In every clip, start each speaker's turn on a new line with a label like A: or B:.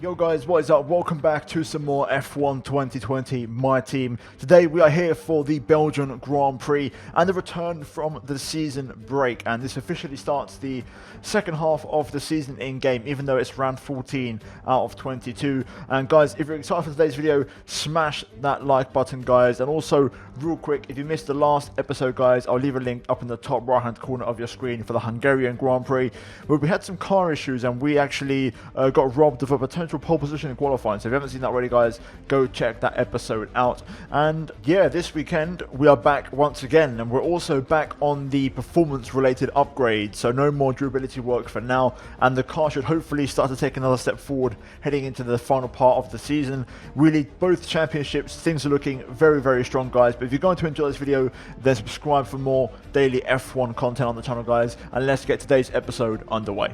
A: Yo guys, what is up? Welcome back to some more F1 2020, my team. Today we are here for the Belgian Grand Prix and the return from the season break, and this officially starts the second half of the season in game, even though it's round 14 out of 22. And guys, if you're excited for today's video, smash that like button guys, and also real quick, if you missed the last episode guys, I'll leave a link up in the top right hand corner of your screen for the Hungarian Grand Prix, where we had some car issues and we actually got robbed of a potential pole position in qualifying. So if you haven't seen that already guys, go check that episode out. And yeah, this weekend we are back once again, and we're also back on the performance related upgrades, so no more durability work for now, and the car should hopefully start to take another step forward heading into the final part of the season. Really, both championships, things are looking very strong guys. But if you're going to enjoy this video, then subscribe for more daily F1 content on the channel guys, and let's get today's episode underway.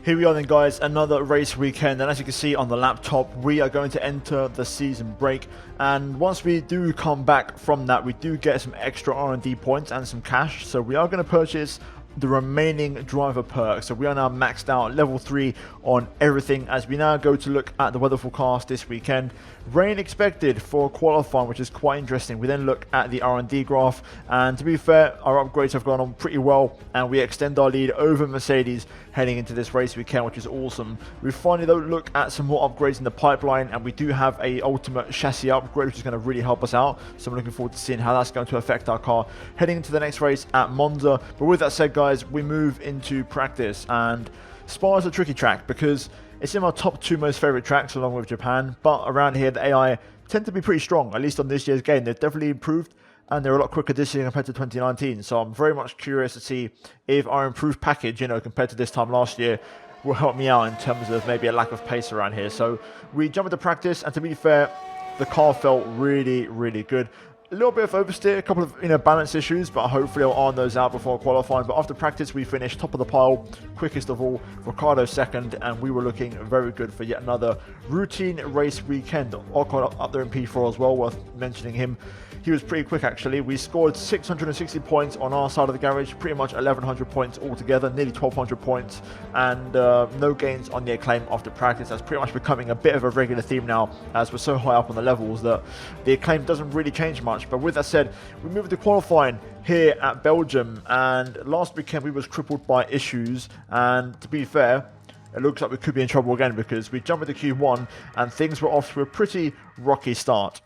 A: Here we are then guys, another race weekend, and as you can see on the laptop, we are going to enter the season break. And once we do come back from that, we do get some extra R&D points and some cash, so we are going to purchase the remaining driver perks. So we are now maxed out level 3 on everything. As we now go to look at the weather forecast this weekend, rain expected for qualifying, which is quite interesting. We then look at the R&D graph, and to be fair, our upgrades have gone on pretty well, and we extend our lead over Mercedes heading into this race weekend, which is awesome. We finally though look at some more upgrades in the pipeline, and we do have a ultimate chassis upgrade, which is going to really help us out. So I'm looking forward to seeing how that's going to affect our car heading into the next race at Monza. But with that said guys, we move into practice, and Spa is a tricky track because it's in my top 2 most favorite tracks along with Japan, but around here the AI tend to be pretty strong, at least on this year's game. They've definitely improved, and they're a lot quicker this year compared to 2019. So I'm very much curious to see if our improved package, compared to this time last year, will help me out in terms of maybe a lack of pace around here. So we jump into practice, and to be fair, the car felt really good. A little bit of oversteer, a couple of balance issues, but hopefully I'll iron those out before qualifying. But after practice, we finished top of the pile, quickest of all, Ricardo second, and we were looking very good for yet another routine race weekend. Ocon up there in P4 as well, worth mentioning him. He was pretty quick actually. We scored 660 points on our side of the garage, pretty much 1100 points altogether, nearly 1200 points, and no gains on the Acclaim after practice. That's pretty much becoming a bit of a regular theme now, as we're so high up on the levels that the Acclaim doesn't really change much. But with that said, we moved to qualifying here at Belgium, and last weekend we was crippled by issues, and to be fair, it looks like we could be in trouble again because we jumped into Q1 and things were off to a pretty rocky start.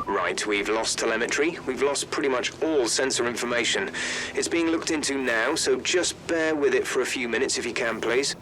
B: Right, we've lost telemetry, we've lost pretty much all sensor information. It's being looked into now, so just bear with it for a few minutes if you can, please.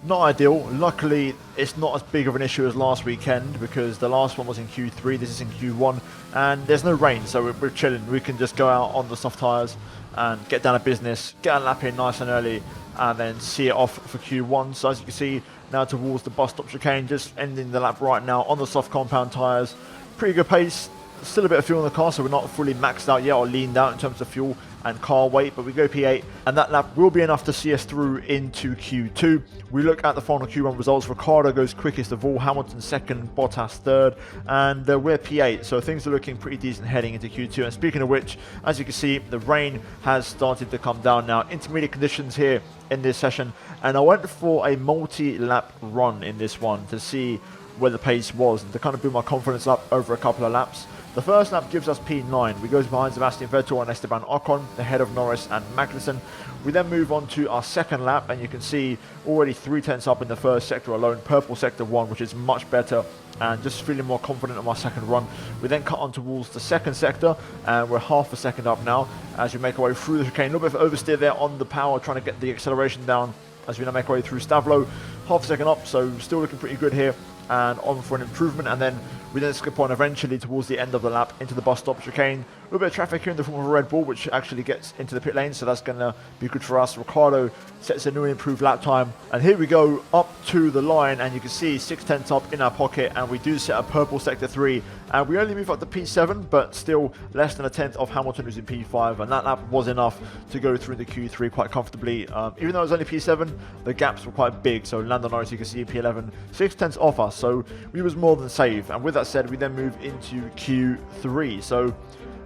A: Not ideal. Luckily, it's not as big of an issue as last weekend because the last one was in Q3, this is in Q1, and there's no rain, so we're chilling. We can just go out on the soft tyres and get down to business, get a lap in nice and early, and then see it off for Q1. So as you can see, now towards the bus stop chicane, just ending the lap right now on the soft compound tyres. Pretty good pace. Still a bit of fuel in the car, so we're not fully maxed out yet or leaned out in terms of fuel and car weight, but we go P8, and that lap will be enough to see us through into Q2. We look at the final Q1 results. Ricardo goes quickest of all, Hamilton second, Bottas third, and we're P8, so things are looking pretty decent heading into Q2. And speaking of which, as you can see, the rain has started to come down now. Intermediate conditions here in this session, and I went for a multi-lap run in this one to see where the pace was and to kind of build my confidence up over a couple of laps. The first lap gives us P9. We go behind Sebastian Vettel and Esteban Ocon, ahead of Norris and Magnussen. We then move on to our second lap, and you can see already 3/10 up in the first sector alone, purple sector 1, which is much better, and just feeling more confident on my second run. We then cut on towards the second sector, and we're half a second up now as we make our way through the chicane. A little bit of oversteer there on the power, trying to get the acceleration down as we now make our way through Stavlo. Half a second up, so still looking pretty good here, and on for an improvement. And then we then skip on eventually towards the end of the lap into the bus stop chicane. A little bit of traffic here in the form of a Red Bull, which actually gets into the pit lane, so that's going to be good for us. Ricardo sets a new and improved lap time, and here we go up to the line, and you can see 6/10 up in our pocket, and we do set a purple sector 3, and we only move up to P7, but still less than a tenth of Hamilton, who's in P5, and that lap was enough to go through the Q3 quite comfortably. Even though it was only P7, the gaps were quite big, so Lando Norris, you can see P11, 6/10 off us, so we was more than safe. And with that said, we then move into Q3, so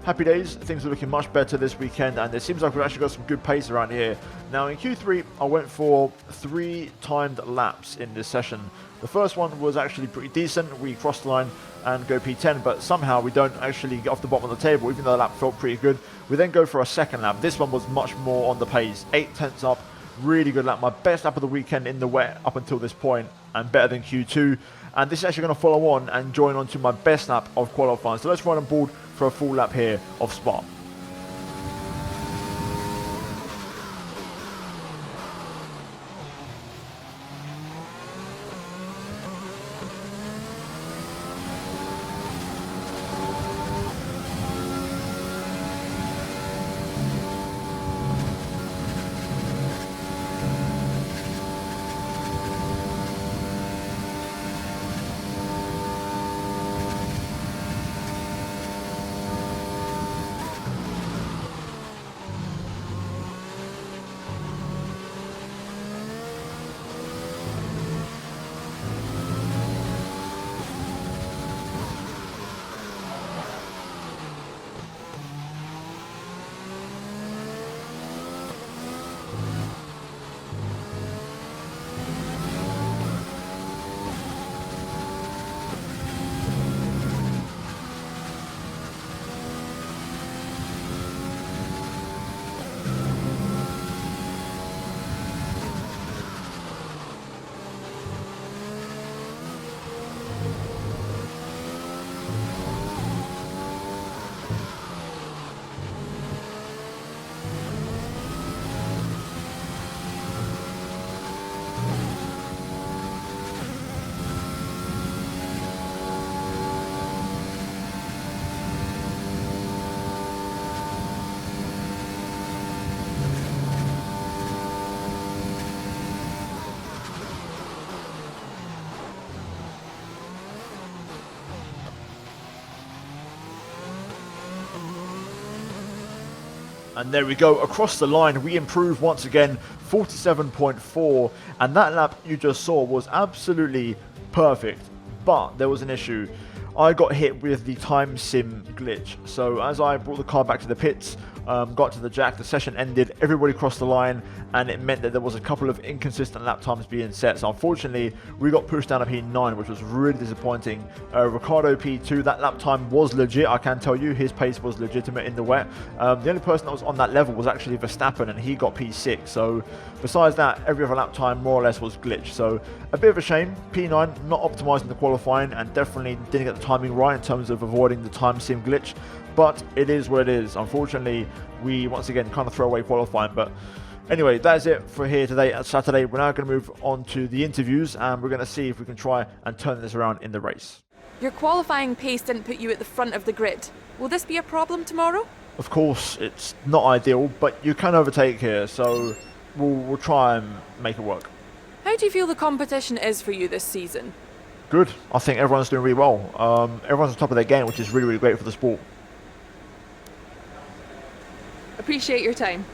A: happy days. Things are looking much better this weekend, and it seems like we've actually got some good pace around here. Now in Q3, I went for 3 timed laps in this session. The first one was actually pretty decent. We crossed the line and go P10, but somehow we don't actually get off the bottom of the table, even though the lap felt pretty good. We then go for a second lap. This one was much more on the pace. 8/10 up, really good lap. My best lap of the weekend in the wet up until this point, and better than Q2. And this is actually going to follow on and join on to my best lap of qualifying. So let's run on board for a full lap here of Spa. And there we go, across the line, we improve once again, 47.4, and that lap you just saw was absolutely perfect, but there was an issue. I got hit with the time sim glitch, so as I brought the car back to the pits, got to the jack, the session ended, everybody crossed the line, and it meant that there was a couple of inconsistent lap times being set. So unfortunately, we got pushed down to P9, which was really disappointing. Ricardo P2, that lap time was legit, I can tell you, his pace was legitimate in the wet. The only person that was on that level was actually Verstappen, and he got P6. So besides that, every other lap time more or less was glitched. So a bit of a shame. P9 not optimizing the qualifying, and definitely didn't get the timing right in terms of avoiding the time sim glitch. But it is what it is. Unfortunately, we once again kind of throw away qualifying. But anyway, that is it for here today at Saturday. We're now going to move on to the interviews, and we're going to see if we can try and turn this around in the race.
C: Your qualifying pace didn't put you at the front of the grid. Will this be a problem tomorrow?
A: Of course, it's not ideal, but you can overtake here, so we'll try and make it work.
C: How do you feel the competition is for you this season?
A: Good. I think everyone's doing really well. Everyone's on top of their game, which is really, really great for the sport.
C: Appreciate your time.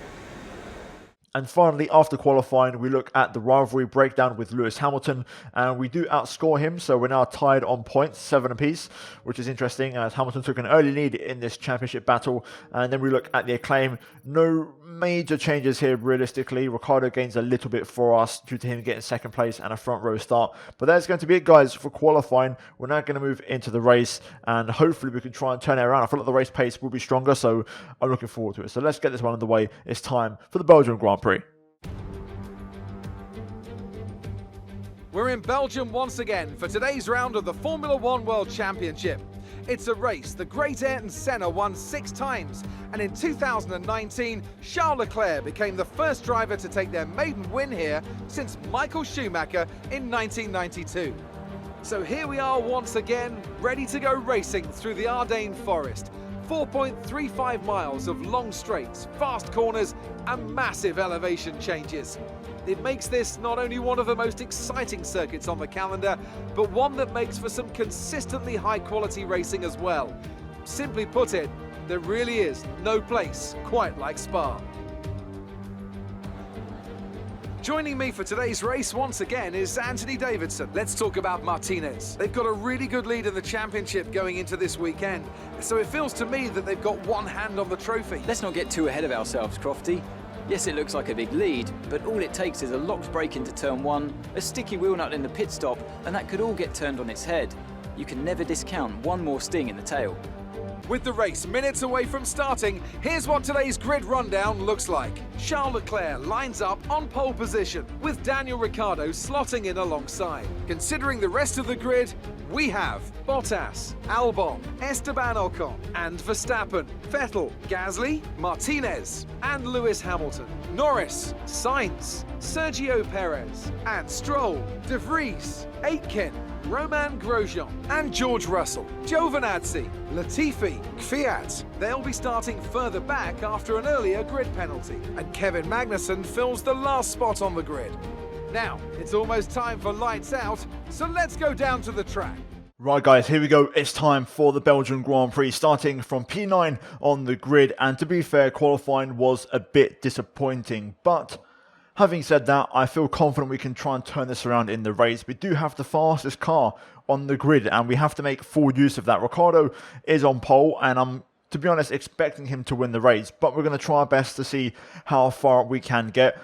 A: And finally, after qualifying, we look at the rivalry breakdown with Lewis Hamilton, and we do outscore him, so we're now tied on points, 7 apiece, which is interesting as Hamilton took an early lead in this championship battle. And then we look at the acclaim. No major changes here realistically. Ricciardo gains a little bit for us due to him getting second place and a front row start. But that's going to be it, guys, for qualifying. We're now going to move into the race, and hopefully we can try and turn it around. I feel like the race pace will be stronger, so I'm looking forward to it. So let's get this one underway. It's time for the Belgian Grand Prix.
D: We're in Belgium once again for today's round of the Formula One World Championship. It's a race the great Ayrton Senna won 6 times, and in 2019, Charles Leclerc became the first driver to take their maiden win here since Michael Schumacher in 1992. So here we are once again, ready to go racing through the Ardennes forest. 4.35 miles of long straights, fast corners, and massive elevation changes. It makes this not only one of the most exciting circuits on the calendar, but one that makes for some consistently high-quality racing as well. Simply put it, there really is no place quite like Spa. Joining me for today's race once again is Anthony Davidson. Let's talk about Martinez. They've got a really good lead in the championship going into this weekend, so it feels to me that they've got one hand on the trophy.
E: Let's not get too ahead of ourselves, Crofty. Yes, it looks like a big lead, but all it takes is a locked break into turn 1, a sticky wheel nut in the pit stop, and that could all get turned on its head. You can never discount one more sting in the tail.
D: With the race minutes away from starting, here's what today's grid rundown looks like. Charles Leclerc lines up on pole position, with Daniel Ricciardo slotting in alongside. Considering the rest of the grid, we have Bottas, Albon, Esteban Ocon, and Verstappen, Vettel, Gasly, Martinez, and Lewis Hamilton, Norris, Sainz, Sergio Perez, and Stroll, De Vries, Aitken, Romain Grosjean, and George Russell, Giovinazzi, Latifi, Kvyat. They'll be starting further back after an earlier grid penalty, and Kevin Magnussen fills the last spot on the grid. Now, it's almost time for lights out, so let's go down to the track.
A: Right guys, here we go. It's time for the Belgian Grand Prix, starting from P9 on the grid. And to be fair, qualifying was a bit disappointing, but having said that, I feel confident we can try and turn this around in the race. We do have the fastest car on the grid, and we have to make full use of that. Ricciardo is on pole, and I'm, to be honest, expecting him to win the race, but we're going to try our best to see how far we can get.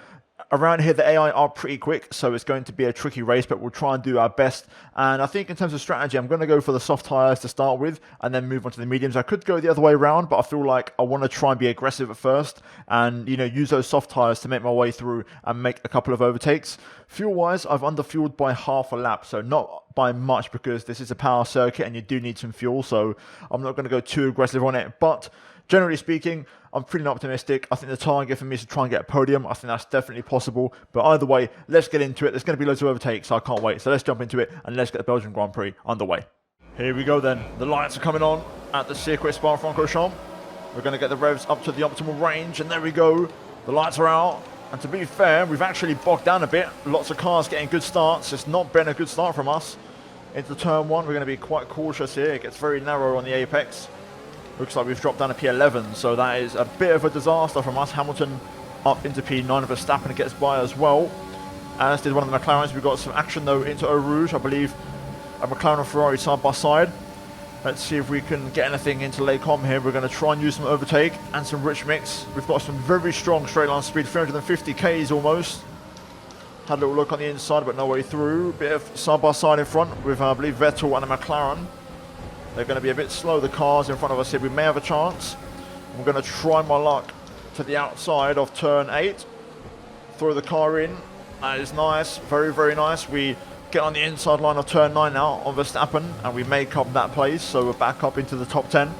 A: Around here, the AI are pretty quick, so it's going to be a tricky race, but we'll try and do our best. And I think in terms of strategy, I'm going to go for the soft tyres to start with and then move on to the mediums. I could go the other way around, but I feel like I want to try and be aggressive at first and, use those soft tyres to make my way through and make a couple of overtakes. Fuel-wise, I've underfueled by half a lap, so not by much because this is a power circuit and you do need some fuel, so I'm not going to go too aggressive on it. But generally speaking, I'm pretty optimistic. I think the target for me is to try and get a podium. I think that's definitely possible. But either way, let's get into it. There's going to be loads of overtakes, so I can't wait. So let's jump into it and let's get the Belgian Grand Prix underway. Here we go then. The lights are coming on at the Circuit Spa-Francorchamps. We're going to get the revs up to the optimal range, and there we go. The lights are out. And to be fair, we've actually bogged down a bit. Lots of cars getting good starts. It's not been a good start from us. Into turn 1, we're going to be quite cautious here. It gets very narrow on the apex. Looks like we've dropped down to P11, so that is a bit of a disaster from us. Hamilton up into P9, Verstappen gets by as well. As did one of the McLarens. We've got some action though into Eau Rouge. I believe a McLaren and Ferrari side by side. Let's see if we can get anything into Les Combes here. We're going to try and use some overtake and some rich mix. We've got some very strong straight line speed, 350 Ks almost. Had a little look on the inside, but no way through. Bit of side by side in front with, I believe, Vettel and a McLaren. They're going to be a bit slow, the cars in front of us here. We may have a chance. I'm going to try my luck to the outside of turn 8. Throw the car in. That is nice. Very nice. We get on the inside line of turn 9 now on Verstappen, and we make up that place, so we're back up into the top 10.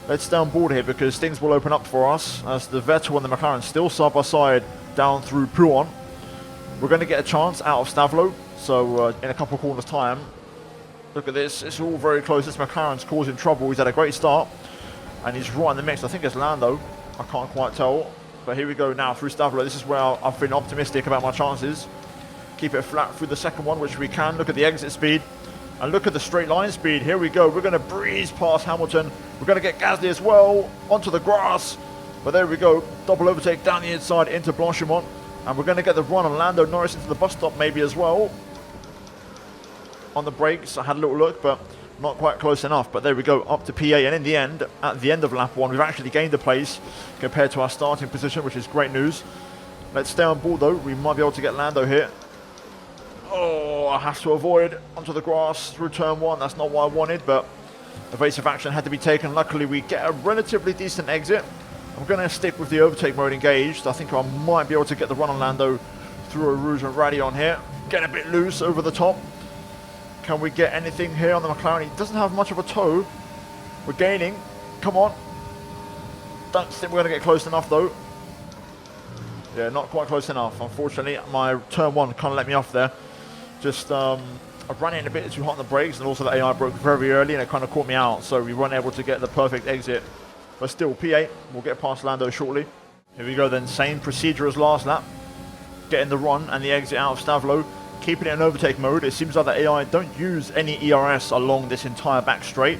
A: Let's stay on board here because things will open up for us as the Vettel and the McLaren still side by side down through Pouan. We're going to get a chance out of Stavelot, so in a couple of corners time. Look at this, it's all very close. This McLaren's causing trouble. He's had a great start and he's right in the mix. I think it's Lando, I can't quite tell, but here we go now through Stavelot. This is where I've been optimistic about my chances. Keep it flat through the second one, which we can. Look at the exit speed and look at the straight line speed. Here we go, we're going to breeze past Hamilton. We're going to get Gasly as well onto the grass, but there we go, double overtake down the inside into Blanchimont, and we're going to get the run on Lando Norris into the bus stop maybe as well. On the brakes, I had a little look, but not quite close enough. But there we go, up to P8, and in the end, at the end of lap 1, we've actually gained a place compared to our starting position, which is great news. Let's stay on board though. We might be able to get Lando here. Oh, I have to avoid onto the grass through turn 1. That's not what I wanted, but evasive action had to be taken. Luckily, we get a relatively decent exit. I'm going to stick with the overtake mode engaged. I think I might be able to get the run on Lando through a Rouge and Rally on here. Get a bit loose over the top. Can we get anything here on the McLaren? He doesn't have much of a toe. We're gaining. Come on. Don't think we're going to get close enough though. Yeah, not quite close enough. Unfortunately, my turn 1 kind of let me off there. Just I ran in a bit too hot on the brakes, and also the AI broke very early and it kind of caught me out. So we weren't able to get the perfect exit. But still, P8. We'll get past Lando shortly. Here we go then. Same procedure as last lap. Getting the run and the exit out of Stavelot. Keeping it in overtake mode. It seems like the AI don't use any ERS along this entire back straight,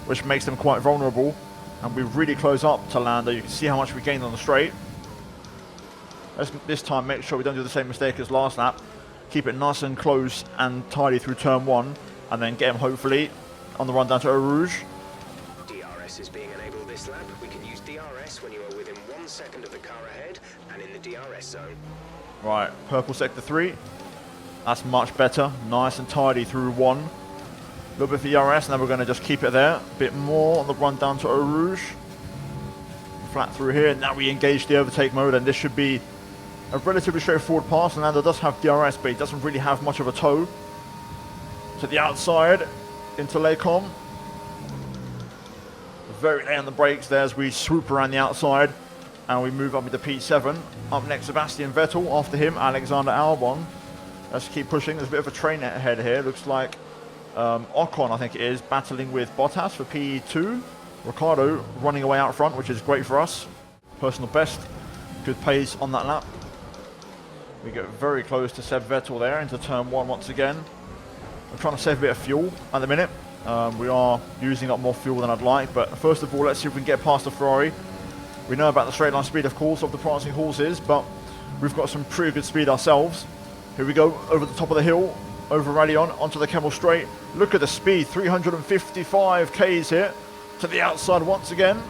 A: which makes them quite vulnerable. And we really close up to Lando. You can see how much we gained on the straight. Let's this time make sure we don't do the same mistake as last lap. Keep it nice and close and tidy through turn 1, and then get him hopefully on the run down to Eau Rouge.
B: DRS is being enabled this lap. We can use DRS when you are within 1 second of the car ahead and in the DRS zone.
A: Right, purple sector 3. That's much better. Nice and tidy through 1. A little bit of DRS, and then we're going to just keep it there. A bit more on the run down to Eau Rouge. Flat through here. Now we engage the overtake mode, and this should be a relatively straightforward pass. And Lando does have DRS, but he doesn't really have much of a toe. To the outside, into Lecom. Very late on the brakes there as we swoop around the outside, and we move up into P7. Up next, Sebastian Vettel. After him, Alexander Albon. Let's keep pushing. There's a bit of a train ahead here. Looks like Ocon, I think it is, battling with Bottas for P2. Ricciardo running away out front, which is great for us. Personal best. Good pace on that lap. We get very close to Seb Vettel there into turn 1 once again. I'm trying to save a bit of fuel at the minute. We are using up more fuel than I'd like, but first of all, let's see if we can get past the Ferrari. We know about the straight line speed, of course, of the prancing horses, but we've got some pretty good speed ourselves. Here we go, over the top of the hill, over Radion, onto the Kemmel Straight. Look at the speed, 355 Ks here, to the outside once again.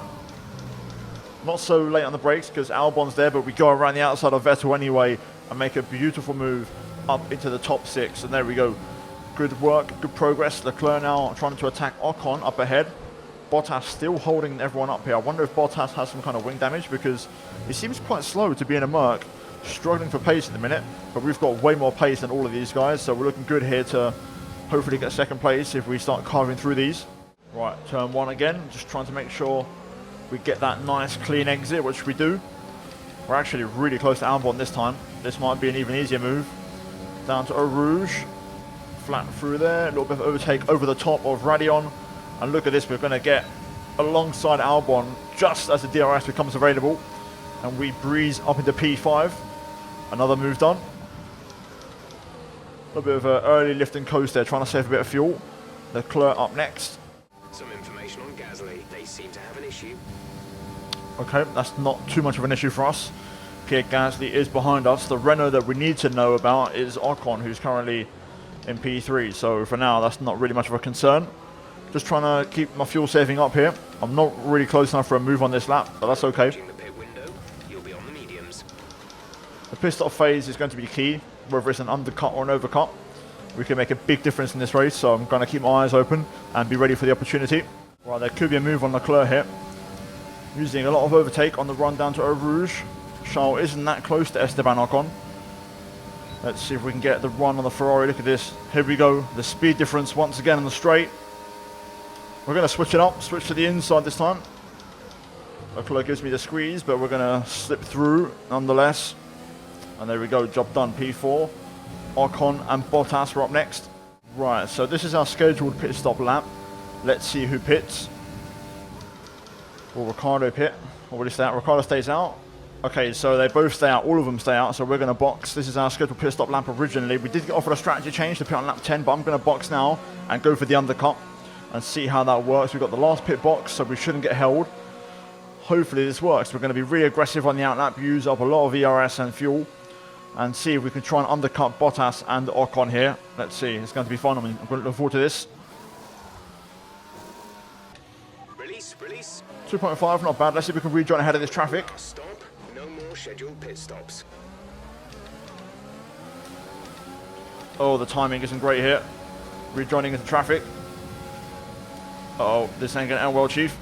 A: Not so late on the brakes because Albon's there, but we go around the outside of Vettel anyway and make a beautiful move up into the top 6. And there we go. Good work, good progress. Leclerc now trying to attack Ocon up ahead. Bottas still holding everyone up here. I wonder if Bottas has some kind of wing damage because he seems quite slow to be in a Merc. Struggling for pace at the minute, but we've got way more pace than all of these guys, so we're looking good here to hopefully get second place if we start carving through these. Right, turn 1 again, just trying to make sure we get that nice clean exit, which we do. We're actually really close to Albon this time. This might be an even easier move. Down to Eau Rouge, flat through there, a little bit of overtake over the top of Radion, and look at this, we're going to get alongside Albon just as the DRS becomes available, and we breeze up into P5. Another move done. A little bit of an early lift and coast there, trying to save a bit of fuel. Leclerc up next.
B: Some information on Gasly. They seem to have an issue.
A: Okay, that's not too much of an issue for us. Pierre Gasly is behind us. The Renault that we need to know about is Ocon, who's currently in P3. So for now, that's not really much of a concern. Just trying to keep my fuel saving up here. I'm not really close enough for a move on this lap, but that's okay. The pit stop phase is going to be key, whether it's an undercut or an overcut. We can make a big difference in this race, so I'm going to keep my eyes open and be ready for the opportunity. Right, there could be a move on Leclerc here. Using a lot of overtake on the run down to Eau Rouge. Charles isn't that close to Esteban Ocon. Let's see if we can get the run on the Ferrari. Look at this. Here we go. The speed difference once again on the straight. We're going to switch it up, switch to the inside this time. Leclerc gives me the squeeze, but we're going to slip through nonetheless. And there we go, job done, P4. Ocon and Bottas are up next. Right, so this is our scheduled pit stop lap. Let's see who pits. Will Ricciardo pit? Or will he stay out? Ricciardo stays out. Okay, so they both stay out, all of them stay out, so we're going to box. This is our scheduled pit stop lap originally. We did get offered a strategy change to pit on lap 10, but I'm going to box now and go for the undercut and see how that works. We've got the last pit box, so we shouldn't get held. Hopefully this works. We're going to be really aggressive on the outlap, use up a lot of ERS and fuel, and see if we can try and undercut Bottas and Ocon here. Let's see, it's going to be fun. I'm going to look forward to this.
B: Release.
A: 2.5, not bad. Let's see if we can rejoin ahead of this traffic.
B: Stop. No more scheduled pit stops.
A: Oh, the timing isn't great here. Rejoining into traffic. Uh-oh, this ain't going to end well, Chief.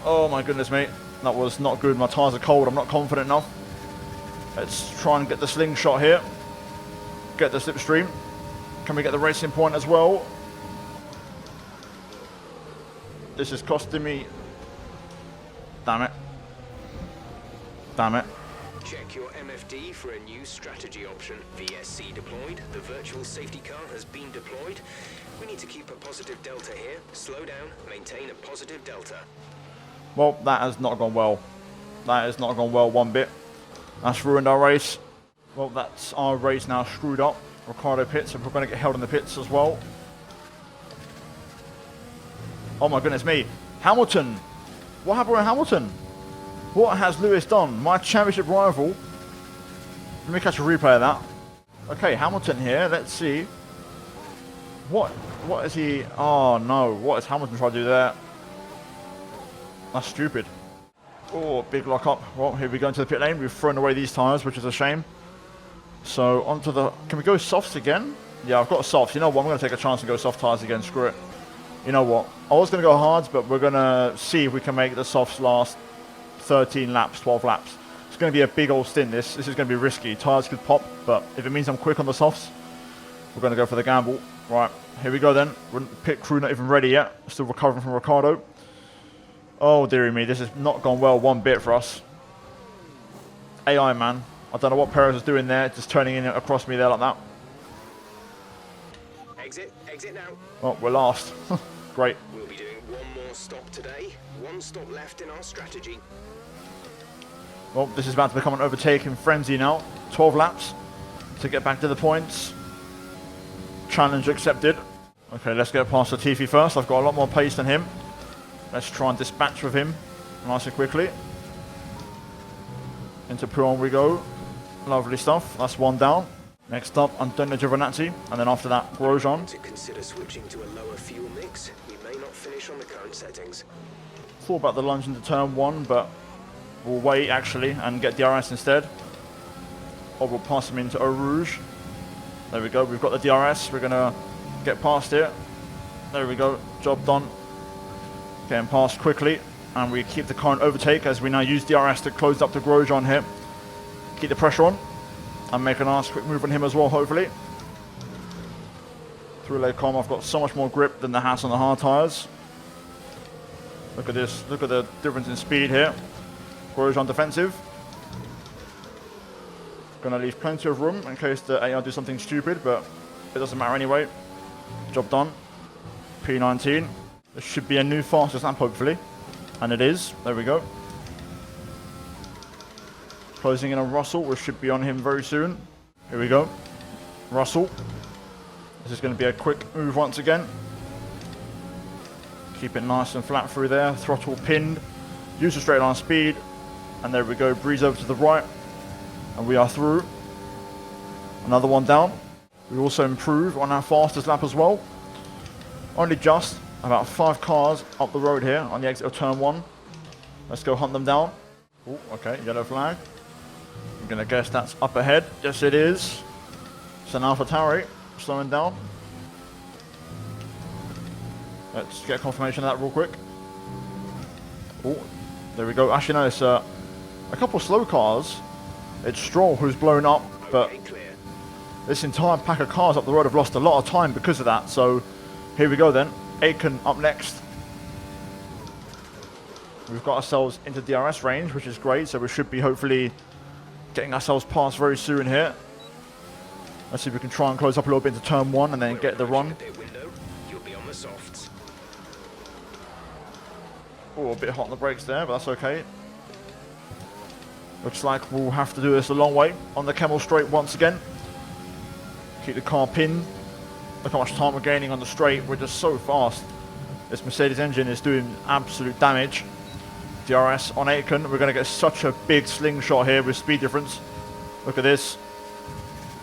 A: Oh my goodness, mate. That was not good. My tyres are cold. I'm not confident enough. Let's try and get the slingshot here. Get the slipstream. Can we get the racing point as well? This is costing me... Damn it. Damn it.
B: Check your MFD for a new strategy option. VSC deployed. The virtual safety car has been deployed. We need to keep a positive delta here. Slow down. Maintain a positive delta.
A: Well, that has not gone well. That has not gone well one bit. That's ruined our race. Well, that's our race now screwed up. Ricciardo pits, and we're going to get held in the pits as well. Oh my goodness me. Hamilton. What happened with Hamilton? What has Lewis done? My championship rival. Let me catch a replay of that. Okay, Hamilton here. Let's see. What is he? Oh no, what is Hamilton trying to do there? That's stupid. Oh, big lock up. Well, here we go into the pit lane. We've thrown away these tyres, which is a shame. So onto the... Can we go softs again? Yeah, I've got softs. You know what? I'm going to take a chance and go soft tyres again. Screw it. You know what? I was going to go hards, but we're going to see if we can make the softs last 13 laps, 12 laps. It's going to be a big old stint, this. This is going to be risky. Tyres could pop, but if it means I'm quick on the softs, we're going to go for the gamble. Right, here we go then. Pit crew not even ready yet. Still recovering from Ricardo. Oh, dearie me. This has not gone well one bit for us. AI, man. I don't know what Perez was doing there, just turning in across me there like that.
B: Exit now.
A: Oh, we're last. Great.
B: We'll be doing one more stop today. One stop left in our strategy.
A: Well, this is about to become an overtaking frenzy now. 12 laps to get back to the points. Challenge accepted. Okay, let's get past Latifi first. I've got a lot more pace than him. Let's try and dispatch with him nice and quickly. Into Pouron we go. Lovely stuff. That's one down. Next up, Antonio Giovinazzi, and then after that, Grosjean.
B: To consider switching to a lower fuel mix, we may not finish on the current settings.
A: Thought about the lunge into turn 1, but we'll wait actually and get DRS instead. Or we'll pass him into Eau Rouge. There we go, we've got the DRS, we're gonna get past it. There we go, job done. Getting past quickly, and we keep the current overtake as we now use DRS to close up the Grosjean here. Keep the pressure on, and make a nice quick move on him as well, hopefully. Through Lecom, I've got so much more grip than the Haas on the hard tyres. Look at this, look at the difference in speed here. Grosjean defensive. Gonna leave plenty of room in case the AR do something stupid, but it doesn't matter anyway. Job done. P19. This should be a new fastest lap, hopefully. And it is. There we go. Closing in on Russell. We should be on him very soon. Here we go. Russell. This is going to be a quick move once again. Keep it nice and flat through there. Throttle pinned. Use the straight line speed. And there we go. Breeze over to the right. And we are through. Another one down. We also improve on our fastest lap as well. Only just about 5 cars up the road here on the exit of turn 1. Let's go hunt them down. Oh, okay, yellow flag. I'm going to guess that's up ahead. Yes, it is. It's an AlphaTauri slowing down. Let's get confirmation of that real quick. Oh, there we go. Actually, no, it's a couple of slow cars. It's Stroll who's blown up, but this entire pack of cars up the road have lost a lot of time because of that. So here we go then. Aiken up next. We've got ourselves into DRS range, which is great. So we should be hopefully getting ourselves past very soon here. Let's see if we can try and close up a little bit into turn 1 and then get the run. Oh, a bit hot on the brakes there, but that's okay. Looks like we'll have to do this a long way on the Camel Straight once again. Keep the car pinned. Look how much time we're gaining on the straight. We're just so fast. This Mercedes engine is doing absolute damage. DRS on Aiken. We're going to get such a big slingshot here with speed difference. Look at this.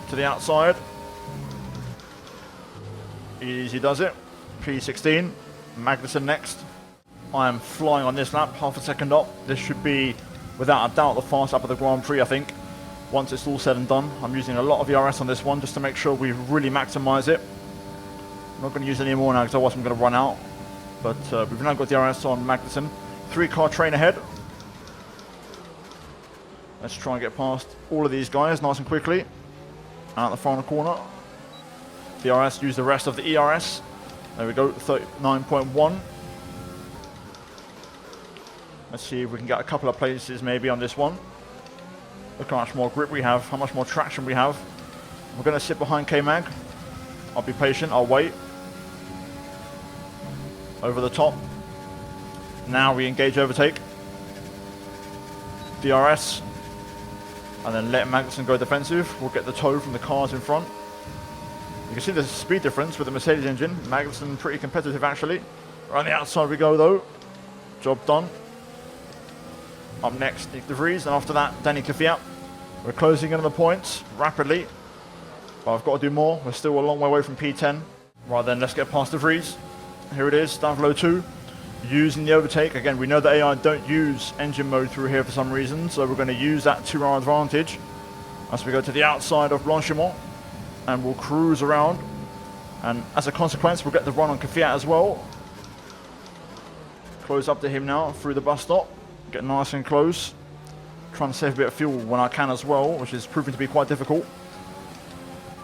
A: To the outside. Easy does it. P16. Magnussen next. I am flying on this lap. Half a second up. This should be, without a doubt, the fast lap of the Grand Prix, I think. Once it's all said and done. I'm using a lot of DRS on this one just to make sure we really maximize it. I'm not going to use any more now because otherwise I'm going to run out. But we've now got DRS on Magnussen. 3-car train ahead. Let's try and get past all of these guys nice and quickly. Out the final corner. DRS, use the rest of the ERS. There we go, 39.1. Let's see if we can get a couple of places maybe on this one. Look how much more grip we have, how much more traction we have. We're going to sit behind K-Mag. I'll be patient, I'll wait. Over the top. Now we engage overtake. DRS. And then let Magnussen go defensive. We'll get the tow from the cars in front. You can see the speed difference with the Mercedes engine. Magnussen pretty competitive actually. Right on the outside we go though. Job done. Up next, Nick De Vries, and after that, Danny Kvyat. We're closing in on the points rapidly, but I've got to do more. We're still a long way away from P10. Right then, let's get past De Vries. Here it is, down below 2. Using the overtake. Again, we know that AI don't use engine mode through here for some reason, so we're going to use that to our advantage as we go to the outside of Blanchimont, and we'll cruise around. And as a consequence, we'll get the run on Kvyat as well. Close up to him now through the bus stop. Get nice and close. Trying to save a bit of fuel when I can as well, which is proving to be quite difficult.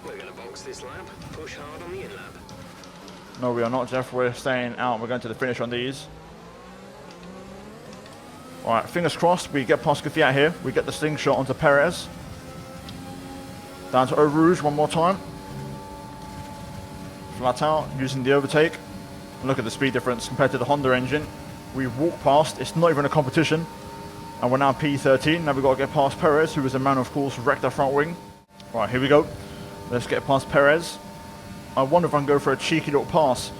B: We're going to box this lap. Push hard on the in-lap.
A: No, we are not, Jeff. We're staying out. We're going to the finish on these. Alright, fingers crossed. We get past Kvyat here. We get the slingshot onto Perez. Down to Eau Rouge one more time. Flat out, using the overtake. And look at the speed difference compared to the Honda engine. We've walked past. It's not even a competition. And we're now P13. Now we've got to get past Perez, who is a man, of course, wrecked our front wing. Right, here we go. Let's get past Perez. I wonder if I can go for a cheeky little pass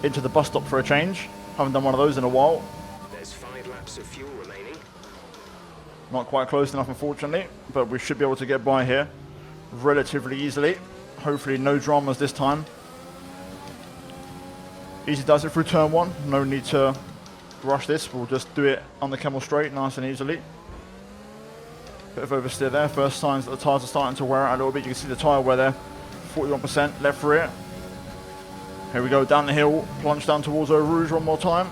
A: into the bus stop for a change. Haven't done one of those in a while.
B: There's 5 laps of fuel remaining.
A: Not quite close enough, unfortunately, but we should be able to get by here relatively easily. Hopefully no dramas this time. Easy does it through turn 1. No need to rush this. We'll just do it on the Camel straight, nice and easily. Bit of oversteer there. First signs that the tyres are starting to wear out a little bit. You can see the tyre wear there. 41% left rear. Here we go down the hill. Plunge down towards Eau Rouge one more time.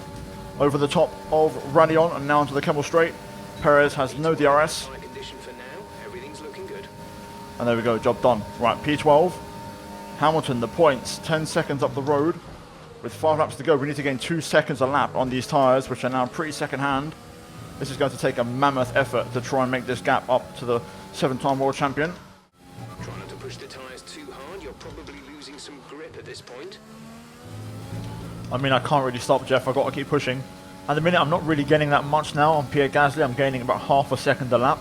A: Over the top of Radion and now onto the Camel straight. Perez has no DRS.
B: Fine condition for now. Everything's looking good.
A: And there we go, job done. Right, P12. Hamilton, the points, 10 seconds up the road. With 5 laps to go, we need to gain 2 seconds a lap on these tyres, which are now pretty second-hand. This is going to take a mammoth effort to try and make this gap up to the 7-time world champion.
B: Try not to push the tyres too hard. You're probably losing some grip at this point.
A: I mean, I can't really stop, Jeff. I've got to keep pushing. At the minute, I'm not really getting that much now on Pierre Gasly. I'm gaining about half a second a lap,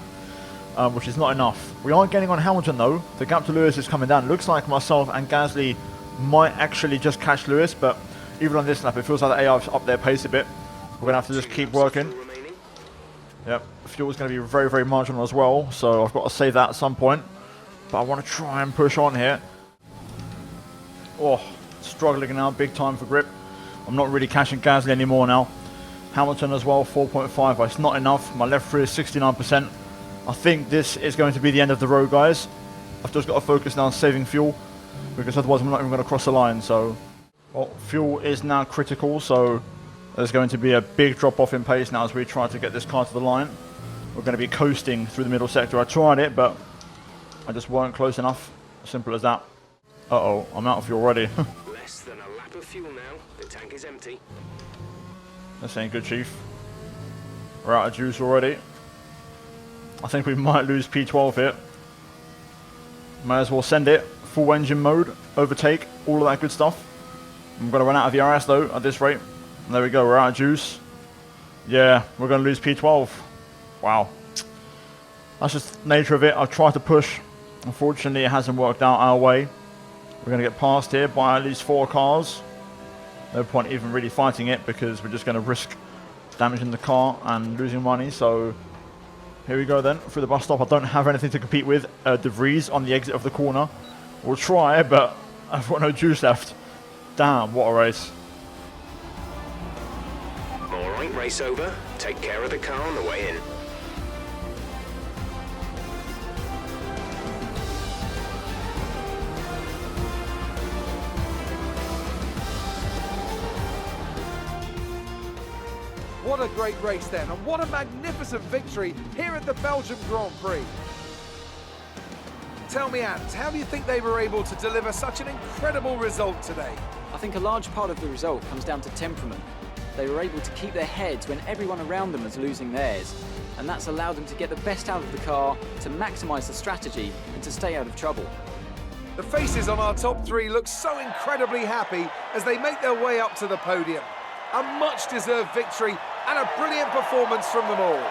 A: which is not enough. We are gaining on Hamilton, though. The gap to Lewis is coming down. It looks like myself and Gasly might actually just catch Lewis, but even on this lap, it feels like the AI's up their pace a bit. We're going to have to just keep working. Yep, fuel is going to be very, very marginal as well, so I've got to save that at some point. But I want to try and push on here. Oh, struggling now, big time for grip. I'm not really catching Gasly anymore now. Hamilton as well, 4.5, but it's not enough. My left rear is 69%. I think this is going to be the end of the road, guys. I've just got to focus now on saving fuel, because otherwise I'm not even going to cross the line. So, well, fuel is now critical, so there's going to be a big drop off in pace now as we try to get this car to the line. We're going to be coasting through the middle sector. I tried it, but I just weren't close enough. Simple as that. Uh-oh, I'm out of fuel already.
B: Less than a lap of fuel now. The tank is empty.
A: This ain't good, Chief. We're out of juice already. I think we might lose P12 here. May as well send it. Full engine mode, overtake, all of that good stuff. I'm going to run out of the RS though at this rate. And there we go, we're out of juice. Yeah, we're going to lose P12. Wow. That's just the nature of it. I've tried to push. Unfortunately, it hasn't worked out our way. We're going to get past here by at least 4 cars. No point even really fighting it because we're just going to risk damaging the car and losing money. So here we go then through the bus stop. I don't have anything to compete with. De Vries on the exit of the corner. We'll try, but I've got no juice left. Damn, what a race.
B: Alright, race over. Take care of the car on the way in.
D: What a great race then, and what a magnificent victory here at the Belgian Grand Prix. Tell me, Ant, how do you think they were able to deliver such an incredible result today?
E: I think a large part of the result comes down to temperament. They were able to keep their heads when everyone around them was losing theirs, and that's allowed them to get the best out of the car, to maximise the strategy, and to stay out of trouble.
D: The faces on our top 3 look so incredibly happy as they make their way up to the podium. A much-deserved victory and a brilliant performance from them all.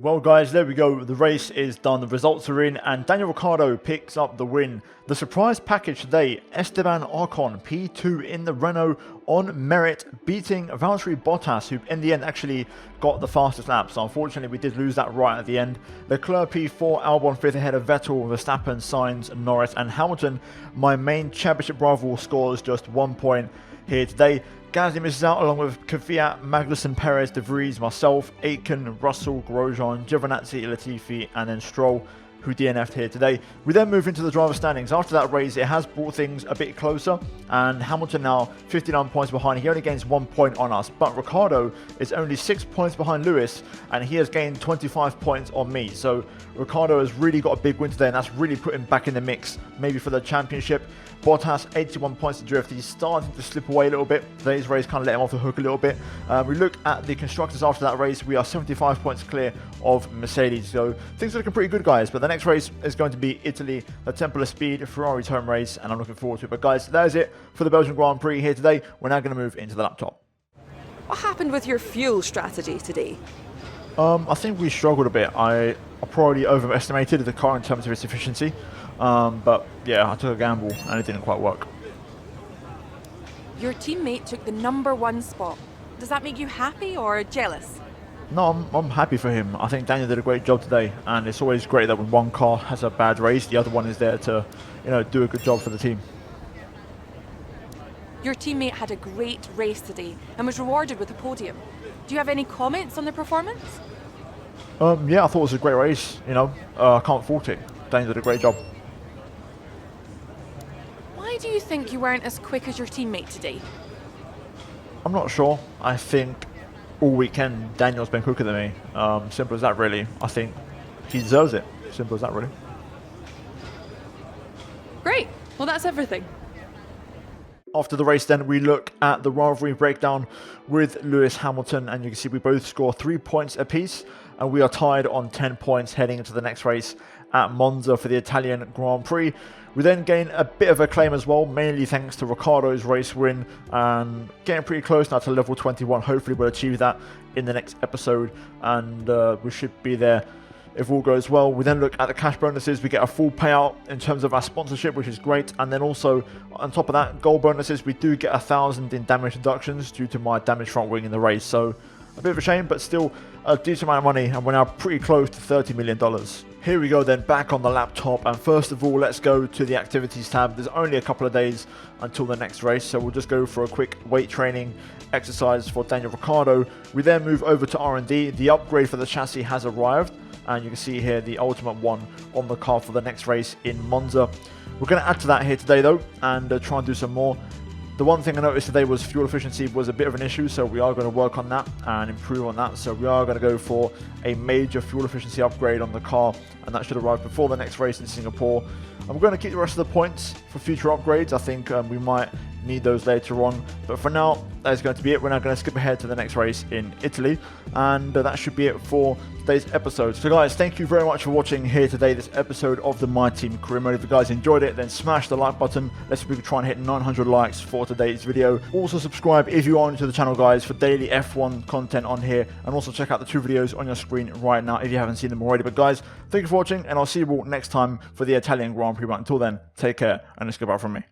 A: Well guys, there we go, the race is done, the results are in, and Daniel Ricciardo picks up the win. The surprise package today, Esteban Ocon, P2 in the Renault on merit, beating Valtteri Bottas, who in the end actually got the fastest lap, so unfortunately we did lose that right at the end. Leclerc P4, Albon 5th ahead of Vettel, Verstappen, Sainz, Norris and Hamilton. My main championship rival scores just 1 point here today. Gasly misses out along with Kvyat, Magnussen, Perez, De Vries, myself, Aitken, Russell, Grosjean, Giovinazzi, Latifi and then Stroll, who DNF'd here today. We then move into the driver standings. After that race, it has brought things a bit closer, and Hamilton now 59 points behind. He only gains 1 point on us, but Ricciardo is only 6 points behind Lewis, and he has gained 25 points on me. So Ricciardo has really got a big win today, and that's really put him back in the mix, maybe for the championship. Bottas, 81 points to drift. He's starting to slip away a little bit. Today's race kind of let him off the hook a little bit. We look at the constructors after that race. We are 75 points clear of Mercedes. So things are looking pretty good, guys. But the next race is going to be Italy, the Temple of Speed, Ferrari's home race, and I'm looking forward to it. But guys, that is it for the Belgian Grand Prix here today. We're now going to move into the laptop.
C: What happened with your fuel strategy today?
A: I think we struggled a bit. I probably overestimated the car in terms of its efficiency. But yeah, I took a gamble and it didn't quite work.
C: Your teammate took the #1 spot. Does that make you happy or jealous?
A: No, I'm happy for him. I think Daniel did a great job today, and it's always great that when one car has a bad race, the other one is there to, do a good job for the team.
C: Your teammate had a great race today and was rewarded with a podium. Do you have any comments on the performance?
A: Yeah, I thought it was a great race. I can't fault it. Daniel did a great job.
C: Why do you think you weren't as quick as your teammate today?
A: I'm not sure. I think all weekend Daniel's been quicker than me. Simple as that, really. I think he deserves it. Simple as that, really.
C: Great. Well, that's everything.
A: After the race then, we look at the rivalry breakdown with Lewis Hamilton, and you can see we both score 3 points apiece, and we are tied on 10 points heading into the next race at Monza for the Italian Grand Prix. We then gain a bit of acclaim as well, mainly thanks to Ricciardo's race win, and getting pretty close now to level 21. Hopefully we'll achieve that in the next episode, and we should be there if all goes well. We then look at the cash bonuses. We get a full payout in terms of our sponsorship, which is great. And then also, on top of that, goal bonuses, we do get 1,000 in damage deductions due to my damage front wing in the race. So a bit of a shame, but still a decent amount of money. And we're now pretty close to $30 million. Here we go then, back on the laptop. And first of all, let's go to the activities tab. There's only a couple of days until the next race. So we'll just go for a quick weight training exercise for Daniel Ricciardo. We then move over to R&D. The upgrade for the chassis has arrived, and you can see here the ultimate one on the car for the next race in Monza. We're going to add to that here today though, and try and do some more. The one thing I noticed today was fuel efficiency was a bit of an issue, so we are going to work on that and improve on that. So we are going to go for a major fuel efficiency upgrade on the car, and that should arrive before the next race in Singapore. And we're going to keep the rest of the points for future upgrades. I think we might need those later on, but for now that is going to be it. We're now going to skip ahead to the next race in Italy, and that should be it for today's episode. So guys, thank you very much for watching here today, this episode of the My Team Career Mode. If you guys enjoyed it, then smash the like button. Let's see if we can try and hit 900 likes for today's video. Also subscribe if you are new to the channel, guys, for daily F1 content on here, and also check out the 2 videos on your screen right now if you haven't seen them already. But guys, thank you for watching, and I'll see you all next time for the Italian Grand Prix. But until then, take care, and it's goodbye from me.